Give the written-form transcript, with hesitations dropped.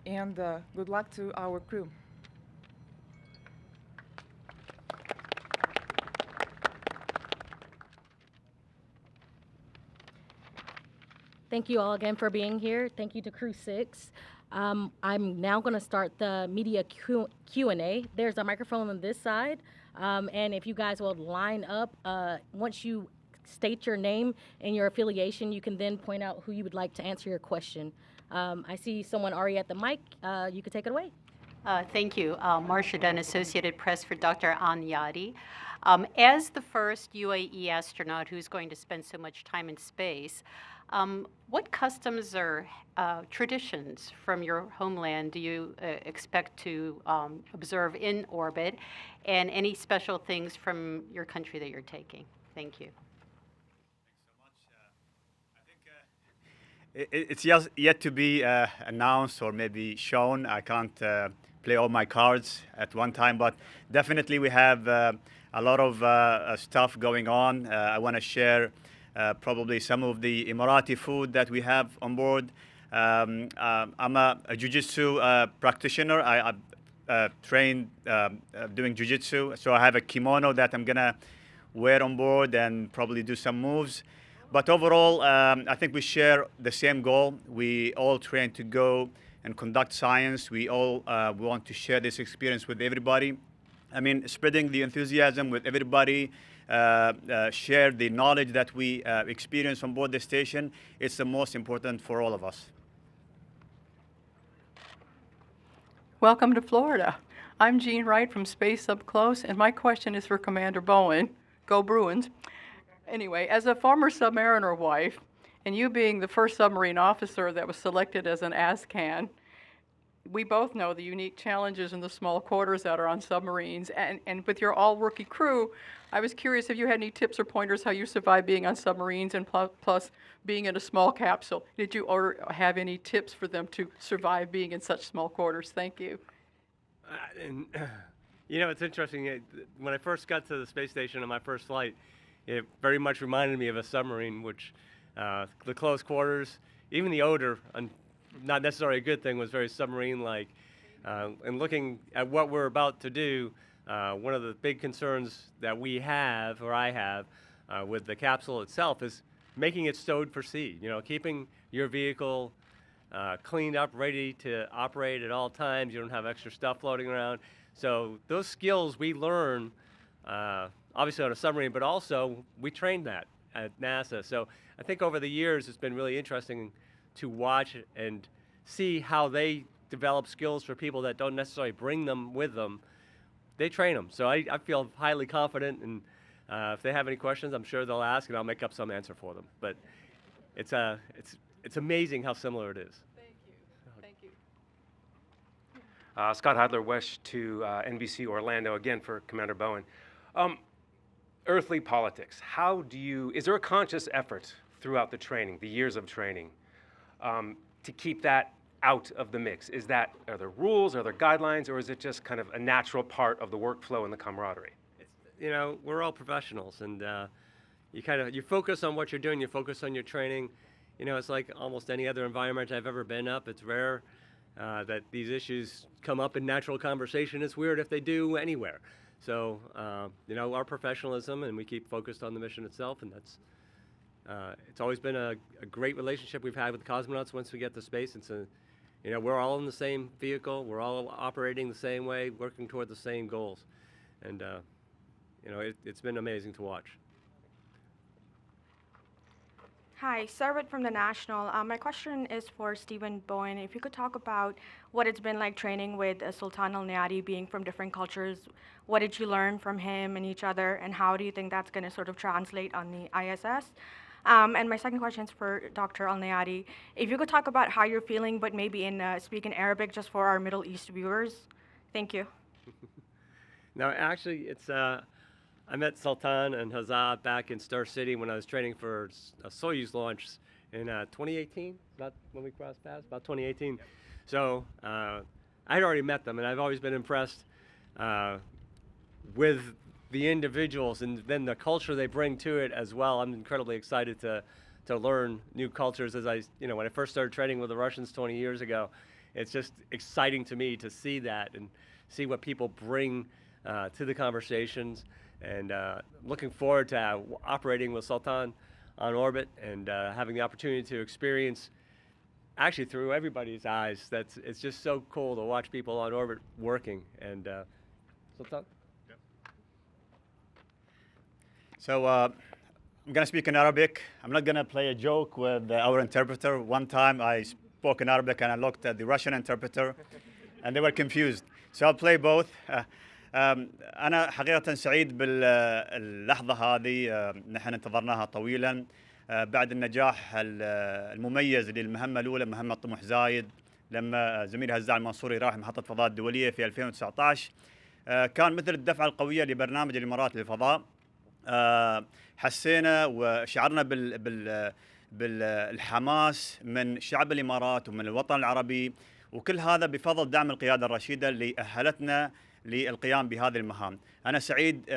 and good luck to our crew. Thank you all again for being here. Thank you to Crew 6. I'm now going to start the media Q&A. There's a microphone on this side, and if you guys will line up, once you state your name and your affiliation, you can then point out who you would like to answer your question. I see someone already at the mic. You can take it away. Thank you. Marcia Dunn, Associated Press for Dr. Anyadi. As the first UAE astronaut who's going to spend so much time in space, what customs or traditions from your homeland do you expect to observe in orbit, and any special things from your country that you're taking? Thank you. It's yet to be announced or maybe shown. I can't play all my cards at one time, but definitely we have a lot of stuff going on. I want to share probably some of the Emirati food that we have on board. I'm a jiu-jitsu practitioner. I trained doing jiu-jitsu, so I have a kimono that I'm gonna wear on board and probably do some moves. But overall, I think we share the same goal. We all train to go and conduct science. We all want to share this experience with everybody. I mean, spreading the enthusiasm with everybody, share the knowledge that we experience on board the station. It's the most important for all of us. Welcome to Florida. I'm Jean Wright from Space Up Close, and my question is for Commander Bowen. Go Bruins. Anyway, as a former submariner wife, and you being the first submarine officer that was selected as an ASCAN, we both know the unique challenges in the small quarters that are on submarines. And with your all-rookie crew, I was curious if you had any tips or pointers how you survive being on submarines and plus being in a small capsule. Did you have any tips for them to survive being in such small quarters? Thank you. You know, it's interesting. When I first got to the space station on my first flight, it very much reminded me of a submarine, which the close quarters, even the odor, not necessarily a good thing, was very submarine-like. And looking at what we're about to do, one of the big concerns that we have, or I have, with the capsule itself is making it stowed for sea. You know, keeping your vehicle cleaned up, ready to operate at all times. You don't have extra stuff floating around. So those skills we learn, obviously on a submarine, but also we trained that at NASA. So I think over the years it's been really interesting to watch and see how they develop skills for people that don't necessarily bring them with them. They train them. So I feel highly confident, and if they have any questions, I'm sure they'll ask, and I'll make up some answer for them. But it's amazing how similar it is. Thank you. Thank you. Scott Heidler-Wesch to NBC Orlando, again for Commander Bowen. Earthly politics, is there a conscious effort throughout the training, the years of training, to keep that out of the mix? Are there rules, are there guidelines, or is it just kind of a natural part of the workflow and the camaraderie? You know, we're all professionals, and you focus on what you're doing, you focus on your training. You know, it's like almost any other environment I've ever been up. It's rare that these issues come up in natural conversation. It's weird if they do anywhere. So, you know, our professionalism, and we keep focused on the mission itself, and that's, it's always been a great relationship we've had with the cosmonauts once we get to space. You know, we're all in the same vehicle, we're all operating the same way, working toward the same goals. And, you know, it's been amazing to watch. Hi, Sarwit from The National. My question is for Stephen Bowen. If you could talk about what it's been like training with Sultan Al Neyadi, being from different cultures. What did you learn from him and each other, and how do you think that's going to sort of translate on the ISS? And my second question is for Dr. Al Neyadi. If you could talk about how you're feeling, but maybe speak in Arabic just for our Middle East viewers. Thank you. Now, actually, I met Sultan and Hazza back in Star City when I was training for a Soyuz launch in 2018, about when we crossed paths, about 2018. So I had already met them, and I've always been impressed with the individuals and then the culture they bring to it as well. I'm incredibly excited to learn new cultures. When I first started training with the Russians 20 years ago, it's just exciting to me to see that and see what people bring to the conversations. And looking forward to operating with Sultan on orbit and having the opportunity to experience actually through everybody's eyes. It's just so cool to watch people on orbit working. And Sultan? So I'm going to speak in Arabic. I'm not going to play a joke with our interpreter. One time I spoke in Arabic and I looked at the Russian interpreter and they were confused. So I'll play both. أنا حقيقة سعيد باللحظة هذه. نحن انتظرناها طويلا بعد النجاح المميز للمهمة الأولى، مهمة طموح زايد، لما زميلي هزاع المنصوري راح محطة فضاء الدولية في 2019. كان مثل الدفعة القوية لبرنامج الإمارات للفضاء. حسينا وشعرنا بالحماس من شعب الإمارات ومن الوطن العربي، وكل هذا بفضل دعم القيادة الرشيدة اللي أهلتنا للقيام بهذه المهام. أنا سعيد